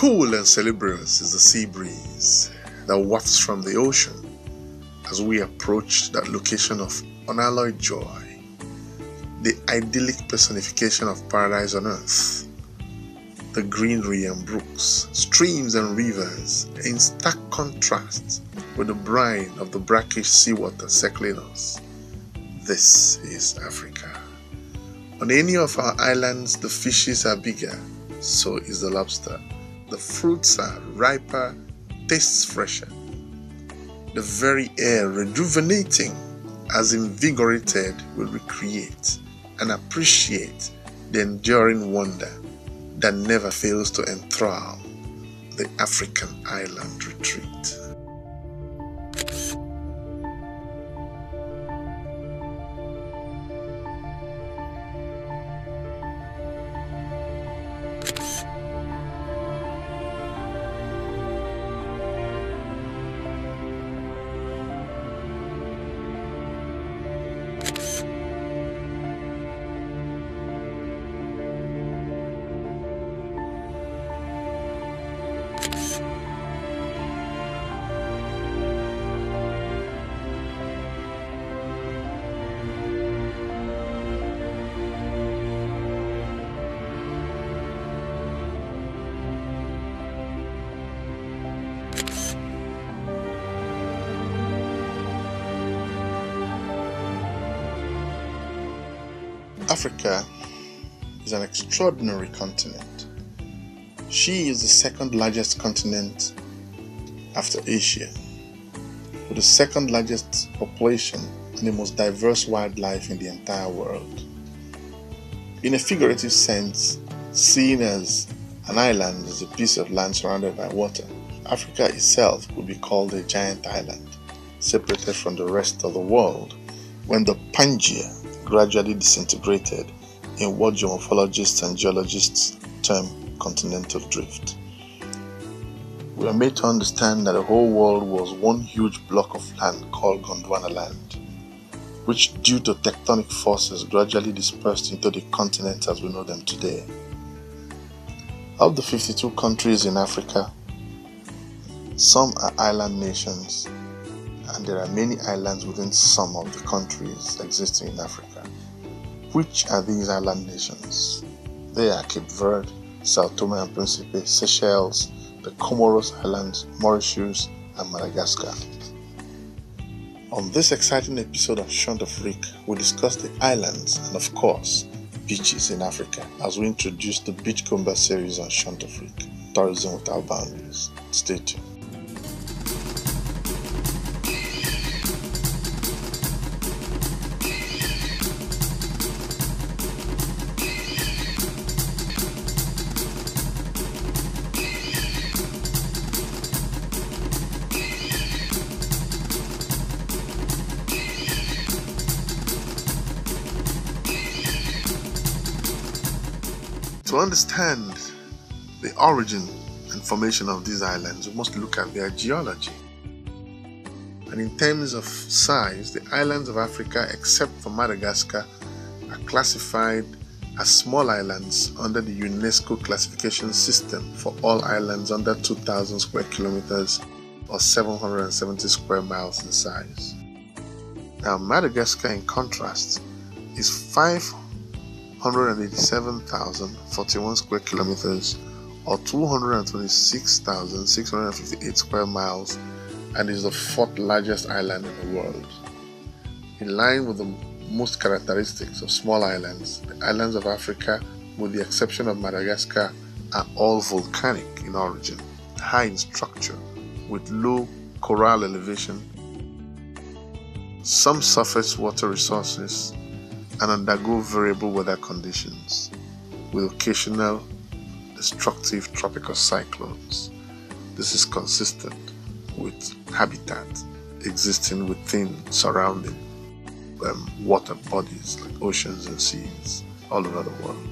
Cool and salubrious is the sea breeze that wafts from the ocean as we approach that location of unalloyed joy, the idyllic personification of paradise on earth. The greenery and brooks, streams and rivers in stark contrast with the brine of the brackish seawater circling us. This is Africa. On any of our islands, the fishes are bigger, so is the lobster. The fruits are riper, tastes fresher. The very air rejuvenating, as invigorated, will recreate and appreciate the enduring wonder that never fails to enthrall the African island retreat. Africa is an extraordinary continent. She is the second largest continent after Asia, with the second largest population and the most diverse wildlife in the entire world. In a figurative sense, seen as an island is a piece of land surrounded by water, Africa itself would be called a giant island, separated from the rest of the world when the Pangaea gradually disintegrated in what geomorphologists and geologists term continental drift. We are made to understand that the whole world was one huge block of land called Gondwana land, which due to tectonic forces gradually dispersed into the continents as we know them today. Of the 52 countries in Africa, some are island nations, and there are many islands within some of the countries existing in Africa. Which are these island nations? They are Cape Verde, Sao Tome and Principe, Seychelles, the Comoros Islands, Mauritius, and Madagascar. On this exciting episode of Chantafrique, we discuss the islands and, of course, beaches in Africa as we introduce the Beachcomber series on Chantafrique, Tourism Without Boundaries. Stay tuned. To understand the origin and formation of these islands, we must look at their geology. And in terms of size, the islands of Africa, except for Madagascar, are classified as small islands under the UNESCO classification system for all islands under 2,000 square kilometers or 770 square miles in size. Now, Madagascar, in contrast, is 587,041 square kilometers or 226,658 square miles and is the fourth largest island in the world. In line with the most characteristics of small islands, the islands of Africa, with the exception of Madagascar, are all volcanic in origin, high in structure, with low coral elevation, some surface water resources, and undergo variable weather conditions, with occasional destructive tropical cyclones. This is consistent with habitat existing within surrounding water bodies like oceans and seas all over the world.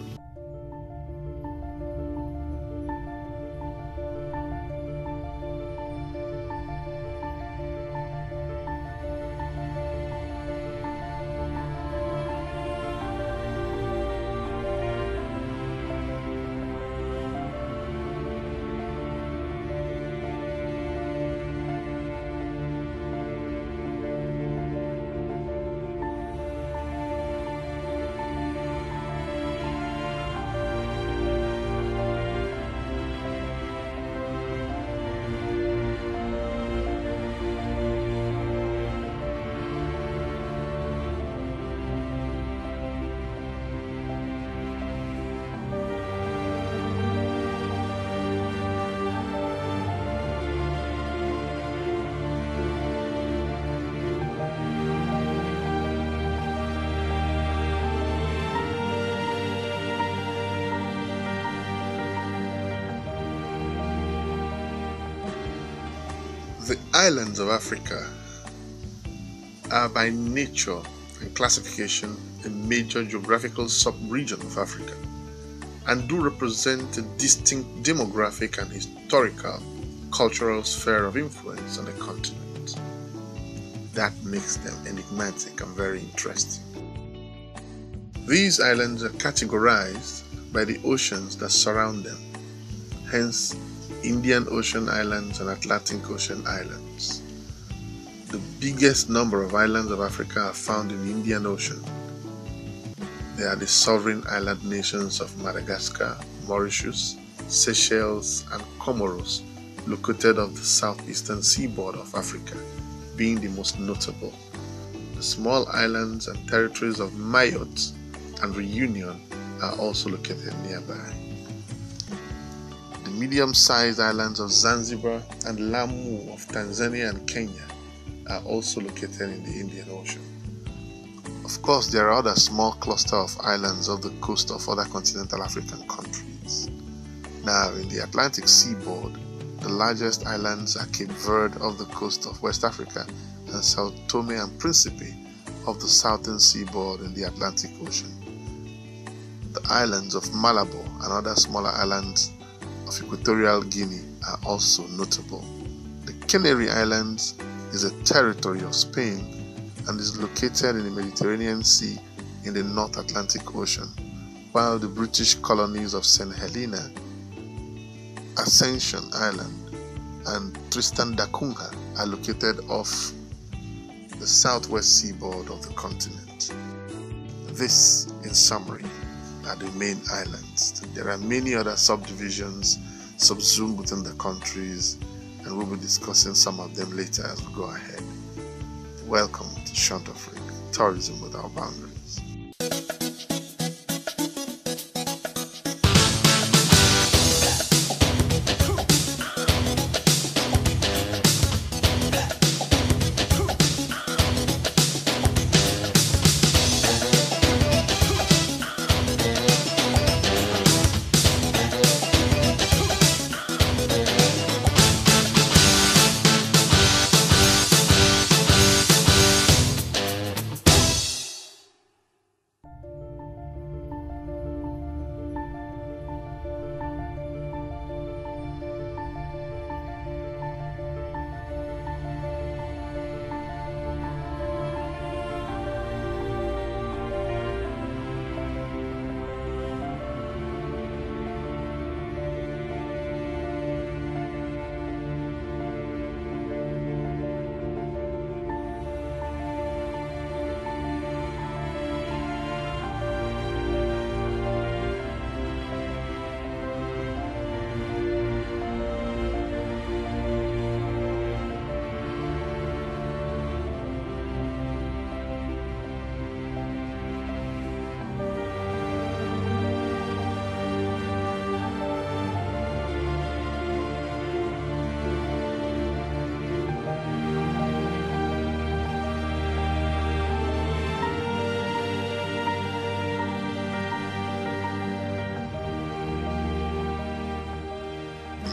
The islands of Africa are by nature and classification a major geographical sub-region of Africa and do represent a distinct demographic and historical, cultural sphere of influence on the continent. That makes them enigmatic and very interesting. These islands are categorized by the oceans that surround them, hence Indian Ocean islands and Atlantic Ocean islands. The biggest number of islands of Africa are found in the Indian Ocean. They are the sovereign island nations of Madagascar, Mauritius, Seychelles, and Comoros, located off the southeastern seaboard of Africa, being the most notable. The small islands and territories of Mayotte and Reunion are also located nearby. The medium-sized islands of Zanzibar and Lamu of Tanzania and Kenya are also located in the Indian Ocean. Of course, there are other small clusters of islands off the coast of other continental African countries. Now, in the Atlantic seaboard, the largest islands are Cape Verde off the coast of West Africa and Sao Tome and Principe off the southern seaboard in the Atlantic Ocean. The islands of Malabo and other smaller islands of Equatorial Guinea are also notable. The Canary Islands is a territory of Spain and is located in the Mediterranean Sea in the North Atlantic Ocean, while the British colonies of St. Helena, Ascension Island, and Tristan da Cunha are located off the southwest seaboard of the continent. This, in summary, are the main islands. There are many other subdivisions subsumed within the countries, and we'll be discussing some of them later as we go ahead. Welcome to Shantafric, Tourism Without Boundaries.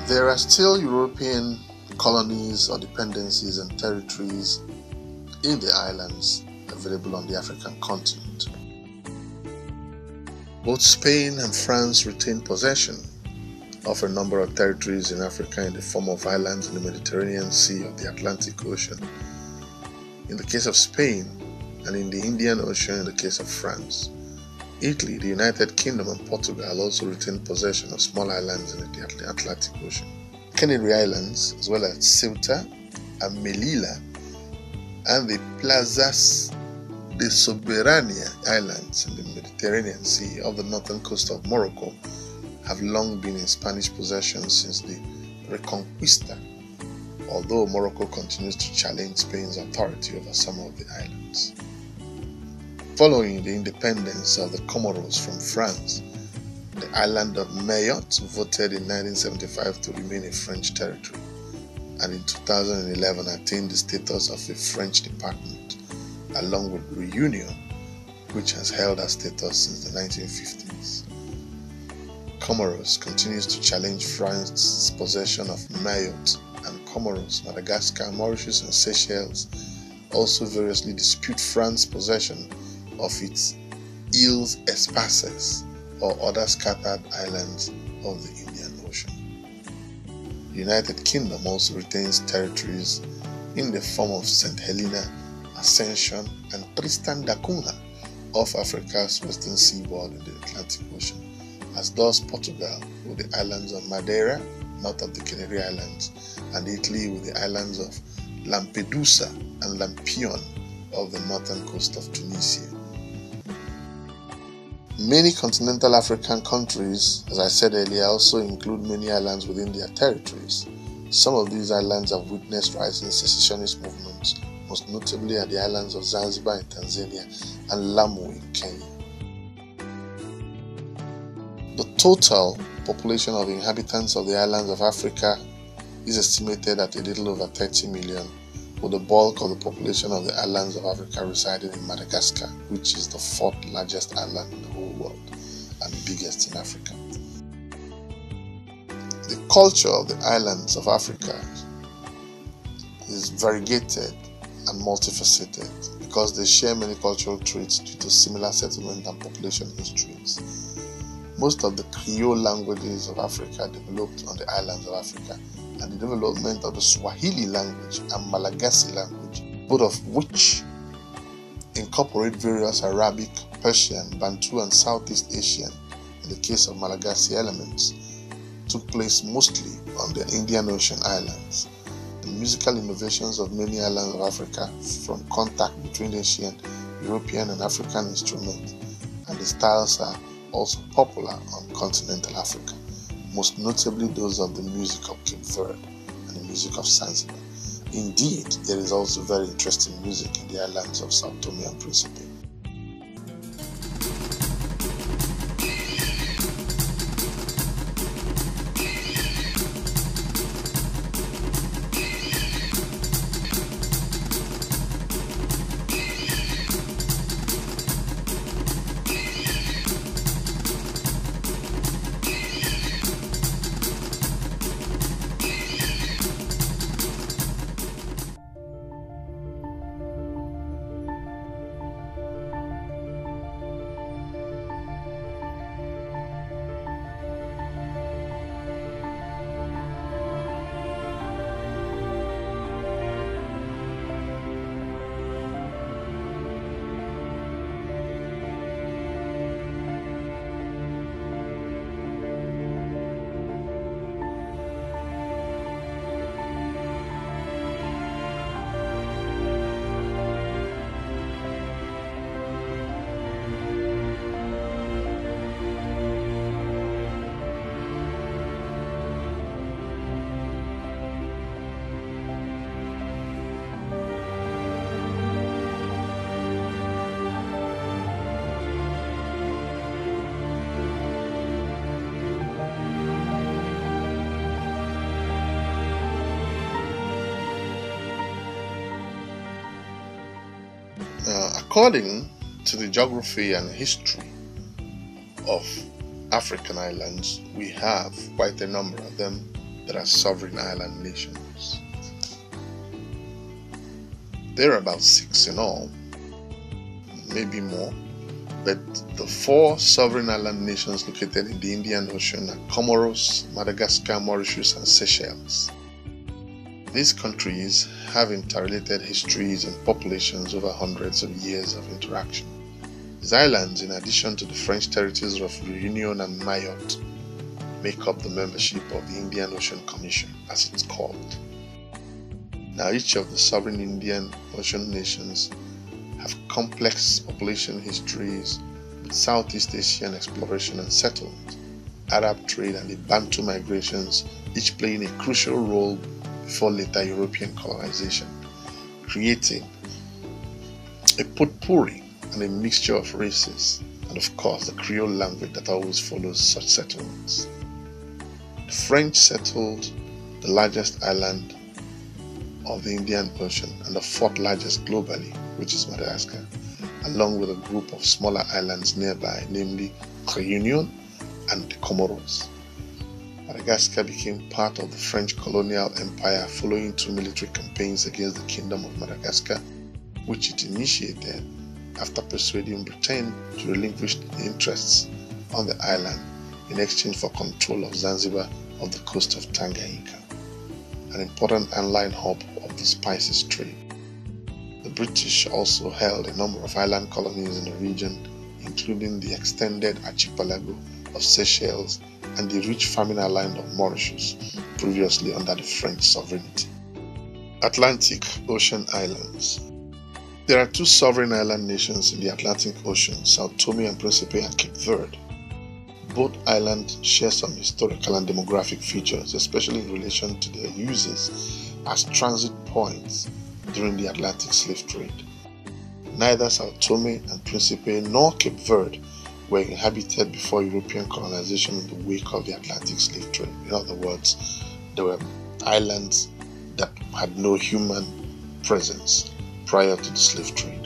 There are still European colonies or dependencies and territories in the islands available on the African continent. Both Spain and France retain possession of a number of territories in Africa in the form of islands in the Mediterranean Sea of the Atlantic Ocean. In the case of Spain, and in the Indian Ocean in the case of France. Italy, the United Kingdom, and Portugal also retain possession of small islands in the Atlantic Ocean. Canary Islands, as well as Ceuta and Melilla, and the Plazas de Soberania Islands in the Mediterranean Sea off the northern coast of Morocco, have long been in Spanish possession since the Reconquista, although Morocco continues to challenge Spain's authority over some of the islands. Following the independence of the Comoros from France, the island of Mayotte voted in 1975 to remain a French territory, and in 2011 attained the status of a French department, along with Reunion, which has held that status since the 1950s. Comoros continues to challenge France's possession of Mayotte and Comoros, Madagascar, Mauritius, and Seychelles also variously dispute France's possession of its Îles Espaces, or other scattered islands of the Indian Ocean. The United Kingdom also retains territories in the form of St. Helena, Ascension, and Tristan da Cunha off Africa's western seaboard in the Atlantic Ocean, as does Portugal with the islands of Madeira, north of the Canary Islands, and Italy with the islands of Lampedusa and Lampion of the northern coast of Tunisia. Many continental African countries, as I said earlier, also include many islands within their territories. Some of these islands have witnessed rising secessionist movements, most notably are the islands of Zanzibar in Tanzania and Lamu in Kenya. The total population of inhabitants of the islands of Africa is estimated at a little over 30 million, with the bulk of the population of the islands of Africa residing in Madagascar, which is the fourth largest island in the whole world and the biggest in Africa. The culture of the islands of Africa is variegated and multifaceted because they share many cultural traits due to similar settlement and population histories. Most of the Creole languages of Africa developed on the islands of Africa, and the development of the Swahili language and Malagasy language, both of which incorporate various Arabic, Persian, Bantu, and Southeast Asian, in the case of Malagasy elements, took place mostly on the Indian Ocean islands. The musical innovations of many islands of Africa, from contact between Asian, European, and African instruments, and the styles are also popular on continental Africa, most notably those of the music of Cape Verde and the music of Zanzibar. Indeed, there is also very interesting music in the islands of Sao Tome and Principe. According to the geography and history of African islands, we have quite a number of them that are sovereign island nations. There are about 6 in all, maybe more, but the 4 sovereign island nations located in the Indian Ocean are Comoros, Madagascar, Mauritius, and Seychelles. These countries have interrelated histories and populations over hundreds of years of interaction. These islands, in addition to the French territories of Réunion and Mayotte, make up the membership of the Indian Ocean Commission, as it's called. Now, each of the sovereign Indian Ocean nations have complex population histories with Southeast Asian exploration and settlement, Arab trade, and the Bantu migrations, each playing a crucial role before later European colonization, creating a potpourri and a mixture of races, and of course the Creole language that always follows such settlements. The French settled the largest island of the Indian Ocean and the 4th largest globally, which is Madagascar, along with a group of smaller islands nearby, namely Réunion and the Comoros. Madagascar became part of the French colonial empire following two military campaigns against the Kingdom of Madagascar, which it initiated after persuading Britain to relinquish interests on the island in exchange for control of Zanzibar off the coast of Tanganyika, an important inland hub of the spices trade. The British also held a number of island colonies in the region, including the extended archipelago of Seychelles and the rich farming island of Mauritius, previously under the French sovereignty. Atlantic Ocean Islands. There are two sovereign island nations in the Atlantic Ocean, Sao Tome and Principe and Cape Verde. Both islands share some historical and demographic features, especially in relation to their uses as transit points during the Atlantic slave trade. Neither Sao Tome and Principe nor Cape Verde were inhabited before European colonization in the wake of the Atlantic slave trade. In other words, they were islands that had no human presence prior to the slave trade.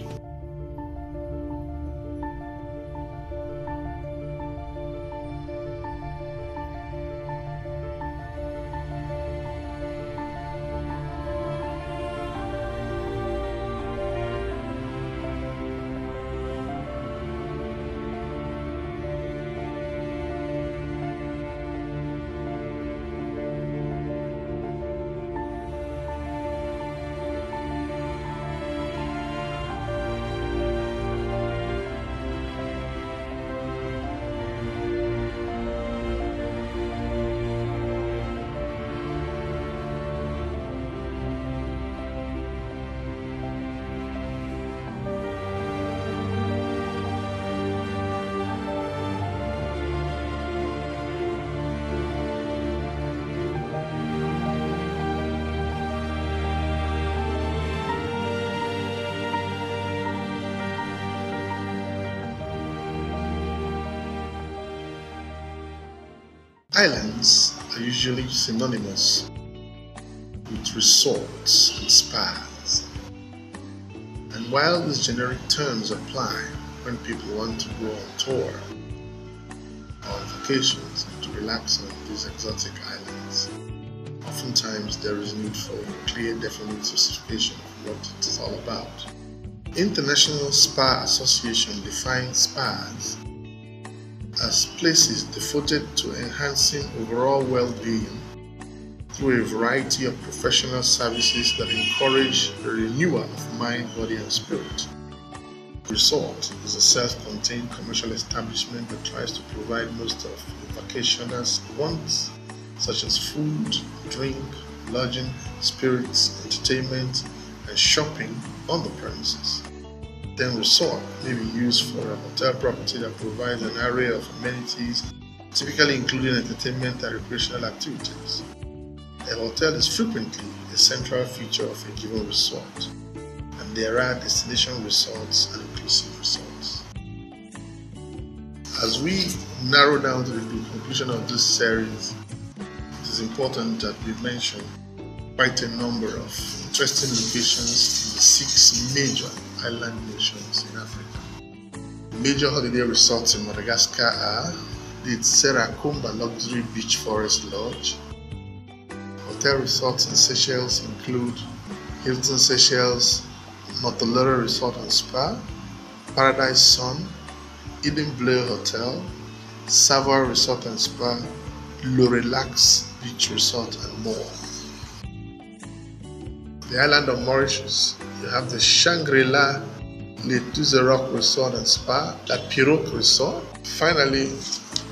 Islands are usually synonymous with resorts and spas, and while these generic terms apply when people want to go on tour or vacations to relax on these exotic islands, oftentimes there is need for a clear, definite specification of what it is all about. International Spa Association defines spas as places devoted to enhancing overall well-being through a variety of professional services that encourage the renewal of mind, body, and spirit. Resort is a self-contained commercial establishment that tries to provide most of the vacationers' wants, such as food, drink, lodging, spirits, entertainment, and shopping on the premises. Then resort may be used for a hotel property that provides an array of amenities, typically including entertainment and recreational activities. A hotel is frequently a central feature of a given resort, and there are destination resorts and inclusive resorts. As we narrow down to the conclusion of this series, it is important that we mention quite a number of interesting locations in the 6 major island nations in Africa. Major holiday resorts in Madagascar are the Tserakumba Luxury Beach Forest Lodge. Hotel resorts in Seychelles include Hilton Seychelles, Notalora Resort and Spa, Paradise Sun, Eden Bleu Hotel, Savoy Resort and Spa, Lorelax Beach Resort, and more. The island of Mauritius, you have the Shangri-La Le Tuzerok Resort and Spa, La Pirogue Resort. Finally,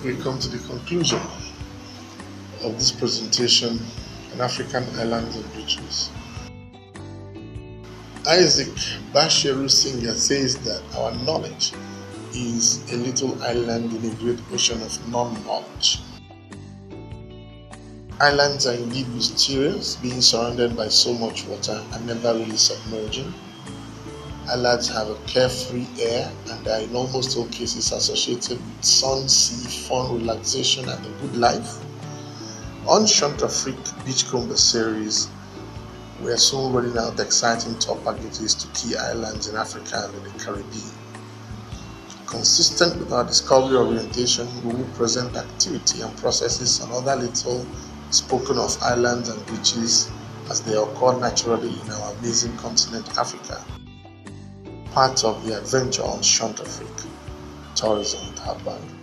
we come to the conclusion of this presentation on African islands and beaches. Isaac Basheru Singer says that our knowledge is a little island in a great ocean of non-knowledge. Islands are indeed mysterious, being surrounded by so much water and never really submerging. Islands have a carefree air and are in almost all cases associated with sun, sea, fun, relaxation, and a good life. On Chantafrique Beachcomber series, we are soon rolling out exciting tour packages to key islands in Africa and in the Caribbean. Consistent with our discovery orientation, we will present activity and processes on other little spoken of islands and beaches as they occur naturally in our amazing continent Africa. Part of the adventure on Shantafrique Tourism Hub Bank.